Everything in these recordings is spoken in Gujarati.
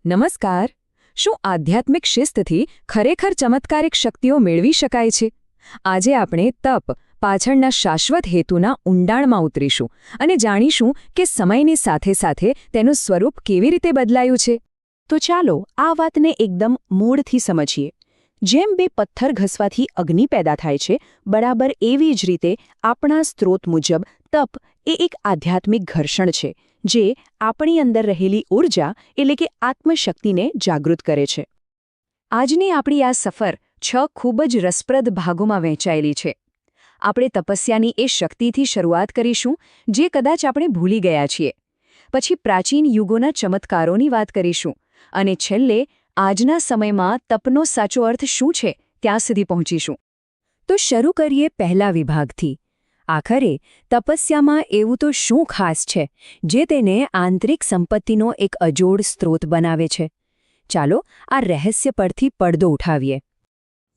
નમસ્કાર. શું આધ્યાત્મિક શિસ્તથી ખરેખર ચમત્કારિક શક્તિઓ મેળવી શકાય છે? આજે આપણે તપ પાછળના શાશ્વત હેતુના ઊંડાણમાં ઉતરીશું અને જાણીશું કે સમયની સાથે સાથે તેનું સ્વરૂપ કેવી રીતે બદલાયું છે. તો ચાલો આ વાતને એકદમ મૂળથી સમજીએ. જેમ બે પથ્થર ઘસવાથી અગ્નિ પેદા થાય છે, બરાબર એવી જ રીતે આપણા સ્ત્રોત મુજબ તપ એ એક આધ્યાત્મિક ઘર્ષણ છે, જે આપણી અંદર રહેલી ઊર્જા એટલે કે આત્મશક્તિને જાગૃત કરે છે. આજની આપણી આ સફર 6 ખૂબ જ રસપ્રદ ભાગોમાં વહેંચાયેલી છે. આપણે તપસ્યાની એ શક્તિથી શરૂઆત કરીશું જે કદાચ આપણે ભૂલી ગયા છીએ. પછી પ્રાચીન યુગોના ચમત્કારોની વાત કરીશું અને છેલ્લે આજના સમયમાં તપનો સાચો અર્થ શું છે ત્યાં સુધી પહોંચીશું. તો શરૂ કરીએ પહેલા વિભાગથી. આખરે તપસ્યામાં એવું તો શું ખાસ છે જે તેને આંતરિક સંપત્તિનો એક અજોડ સ્ત્રોત બનાવે છે? ચાલો આ રહસ્ય પરથી પડદો ઉઠાવીએ.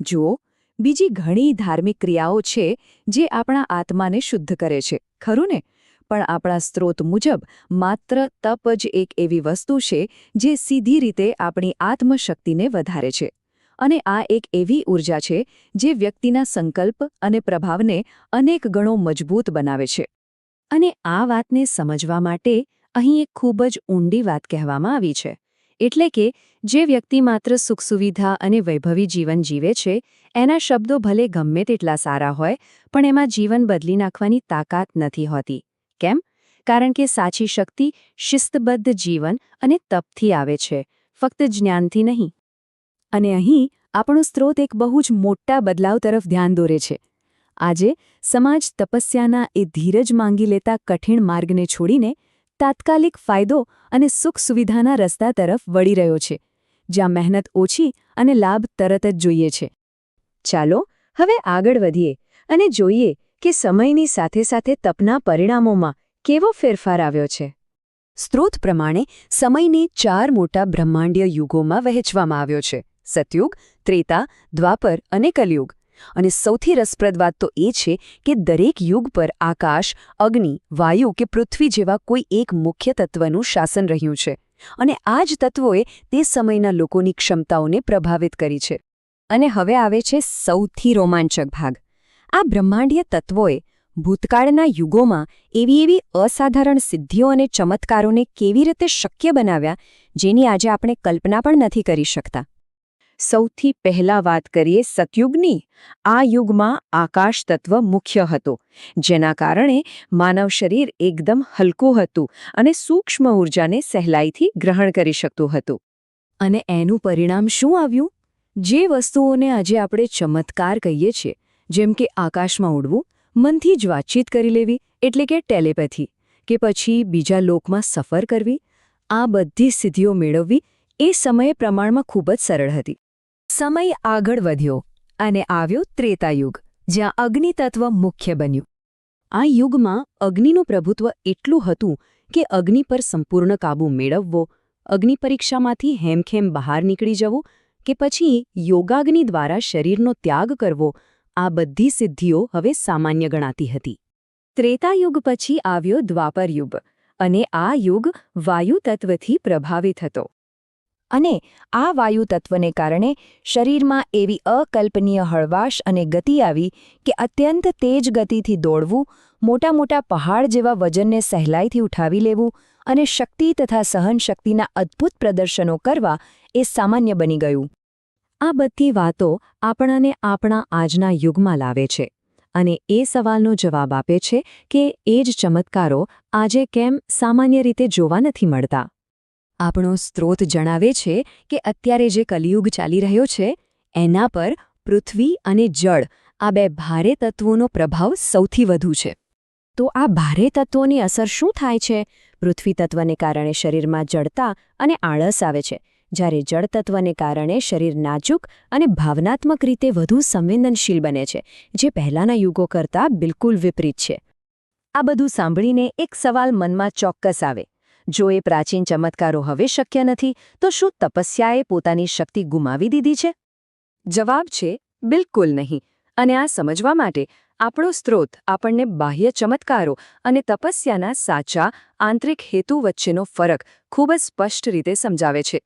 જુઓ, બીજી ઘણી ધાર્મિક ક્રિયાઓ છે જે આપણા આત્માને શુદ્ધ કરે છે, ખરું ને? પણ આપણા સ્ત્રોત મુજબ માત્ર તપ જ એક એવી વસ્તુ છે જે સીધી રીતે આપણી આત્મશક્તિને વધારે છે. અને આ એક એવી ઊર્જા છે જે વ્યક્તિના સંકલ્પ અને પ્રભાવને અનેક ગણો મજબૂત બનાવે છે. અને આ વાતને સમજવા માટે અહીં એક ખૂબ જ ઊંડી વાત કહેવામાં આવી છે. એટલે કે જે વ્યક્તિ માત્ર સુખ સુવિધા અને વૈભવી જીવન જીવે છે, એના શબ્દો ભલે ગમે તેટલા સારા હોય, પણ એમાં જીવન બદલી નાખવાની તાકાત નથી હોતી. કેમ? કારણ કે સાચી શક્તિ શિસ્તબદ્ધ જીવન અને તપથી આવે છે, ફક્ત જ્ઞાનથી નહીં. અને અહીં આપણો સ્ત્રોત એક બહુ જ મોટા બદલાવ તરફ ધ્યાન દોરે છે. આજે સમાજ તપસ્યાના એ ધીરજ માંગી લેતા કઠિન માર્ગને છોડીને તાત્કાલિક ફાયદો અને સુખ સુવિધાના રસ્તા તરફ વળી રહ્યો છે, જ્યાં મહેનત ઓછી અને લાભ તરત જ જોઈએ છે. ચાલો હવે આગળ વધીએ અને જોઈએ કે સમયની સાથે સાથે તપના પરિણામોમાં કેવો ફેરફાર આવ્યો છે. સ્ત્રોત પ્રમાણે સમયને 4 મોટા બ્રહ્માંડીય યુગોમાં વહેંચવામાં આવ્યો છે: સતયુગ, ત્રેતા, દ્વાપર અને કલયુગ. અને સૌથી રસપ્રદ વાત તો એ છે કે દરેક યુગ પર આકાશ, અગ્નિ, વાયુ કે પૃથ્વી જેવા કોઈ એક મુખ્ય તત્વનું શાસન રહ્યું છે. અને આ જ તત્વોએ તે સમયના લોકોની ક્ષમતાઓને પ્રભાવિત કરી છે. અને હવે આવે છે સૌથી રોમાંચક ભાગ. આ બ્રહ્માંડીય તત્વોએ ભૂતકાળના યુગોમાં એવી અસાધારણ સિદ્ધિઓ અને ચમત્કારોને કેવી રીતે શક્ય બનાવ્યા જેની આજે આપણે કલ્પના પણ નથી કરી શકતા. સૌથી પહેલા વાત કરીએ સતયુગની. આ યુગમાં આકાશ તત્વ મુખ્ય હતો, જેના કારણે માનવ શરીર એકદમ હલકું હતું અને સૂક્ષ્મ ઊર્જાને સહેલાઈથી ગ્રહણ કરી શકતું હતું. અને એનું પરિણામ શું આવ્યું? જે વસ્તુઓને આજે આપણે ચમત્કાર કહીએ છીએ, જેમ કે આકાશમાં ઉડવું, મનથી જ વાતચીત કરી લેવી એટલે કે ટેલિપેથી, કે પછી બીજા લોકમાં સફર કરવી, આ બધી સિદ્ધિઓ મેળવવી એ સમય પ્રમાણમાં ખૂબ જ સરળ હતી. સમય આગળ વધ્યો અને આવ્યો ત્રેતાયુગ, જ્યાં અગ્નિ તત્વ મુખ્ય બન્યું. આ યુગમાં અગ્નિનું પ્રભુત્વ એટલું હતું કે અગ્નિ પર સંપૂર્ણ કાબૂ મેળવવો, અગ્નિ પરીક્ષામાંથી હેમખેમ બહાર નીકળી જવું કે પછી યોગાગ્નિ દ્વારા શરીરનો ત્યાગ કરવો, આ બધી સિદ્ધિઓ હવે સામાન્ય ગણાતી હતી. ત્રેતાયુગ પછી આવ્યો દ્વાપર યુગ અને આ યુગ વાયુ તત્વથી પ્રભાવિત હતો. અને આ વાયુ તત્વને કારણે શરીરમાં એવી અકલ્પનીય હળવાશ અને ગતિ આવી કે અત્યંત તેજ ગતિથી દોડવું, મોટા મોટા પહાડ જેવા વજનને સહેલાઈથી ઉઠાવી લેવું અને શક્તિ તથા સહનશક્તિના અદ્ભુત પ્રદર્શનો કરવા એ સામાન્ય બની ગયું. આ બધી વાતો આપણને આપણા આજના યુગમાં લાવે છે અને એ સવાલનો જવાબ આપે છે કે એ જ ચમત્કારો આજે કેમ સામાન્ય રીતે જોવા નથી મળતા. આપણો સ્ત્રોત જણાવે છે કે અત્યારે જે કલિયુગ ચાલી રહ્યો છે, એના પર પૃથ્વી અને જળ, આ બે ભારે તત્વોનો પ્રભાવ સૌથી વધુ છે. તો આ ભારે તત્વોની અસર શું થાય છે? પૃથ્વી તત્વને કારણે શરીરમાં જડતા અને આળસ આવે છે, જ્યારે જળ તત્વને કારણે શરીર નાજુક અને ભાવનાત્મક રીતે વધુ સંવેદનશીલ બને છે, જે પહેલાંના યુગો કરતાં બિલકુલ વિપરીત છે. આ બધું સાંભળીને એક સવાલ મનમાં ચોક્કસ આવે: જો એ પ્રાચીન ચમત્કારો હવે શક્ય નથી, તો શું તપસ્યાએ પોતાની શક્તિ ગુમાવી દીધી છે? જવાબ છે બિલકુલ નહીં. અને આ સમજવા માટે આપણો સ્ત્રોત આપણને બાહ્ય ચમત્કારો અને તપસ્યાના સાચા આંતરિક હેતુ વચ્ચેનો ફરક ખૂબ જ સ્પષ્ટ રીતે સમજાવે છે.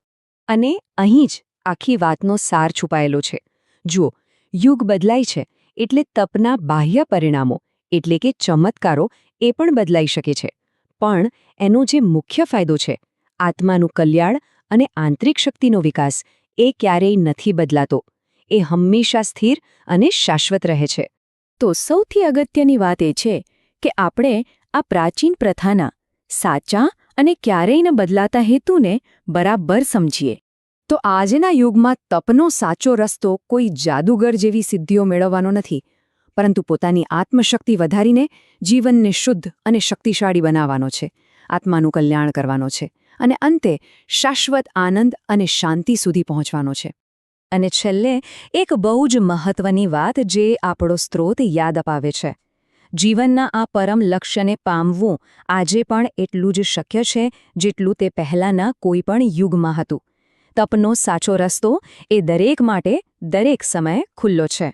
અને અહીં જ આખી વાતનો સાર છુપાયેલો છે. જુઓ, યુગ બદલાય છે એટલે તપના બાહ્ય પરિણામો એટલે કે ચમત્કારો એ પણ બદલાઈ શકે છે. પણ એનો જે મુખ્ય ફાયદો છે, આત્માનું કલ્યાણ અને આંતરિક શક્તિનો વિકાસ, એ ક્યારેય નથી બદલાતો. એ હંમેશા સ્થિર અને શાશ્વત રહે છે. તો સૌથી અગત્યની વાત એ છે કે આપણે આ પ્રાચીન પ્રથાના સાચા અને ક્યારેય ન બદલાતા હેતુને બરાબર સમજીએ. તો આજના યુગમાં તપનો સાચો રસ્તો કોઈ જાદુગર જેવી સિદ્ધિઓ મેળવવાનો નથી, પરંતુ પોતાની આત્મશક્તિ વધારીને જીવનને શુદ્ધ અને શક્તિશાળી બનાવવાનો છે, આત્માનું કલ્યાણ કરવાનો છે અને અંતે શાશ્વત આનંદ અને શાંતિ સુધી પહોંચવાનો છે. અને છેલ્લે એક બહુ જ મહત્વની વાત જે આપણો સ્ત્રોત યાદ અપાવે છે. જીવનના આ પરમ લક્ષ્યને પામવું આજે પણ એટલું જ શક્ય છે જેટલું તે પહેલાંના કોઈ પણ યુગમાં હતું. તપનો સાચો રસ્તો એ દરેક માટે દરેક સમયે ખુલ્લો છે.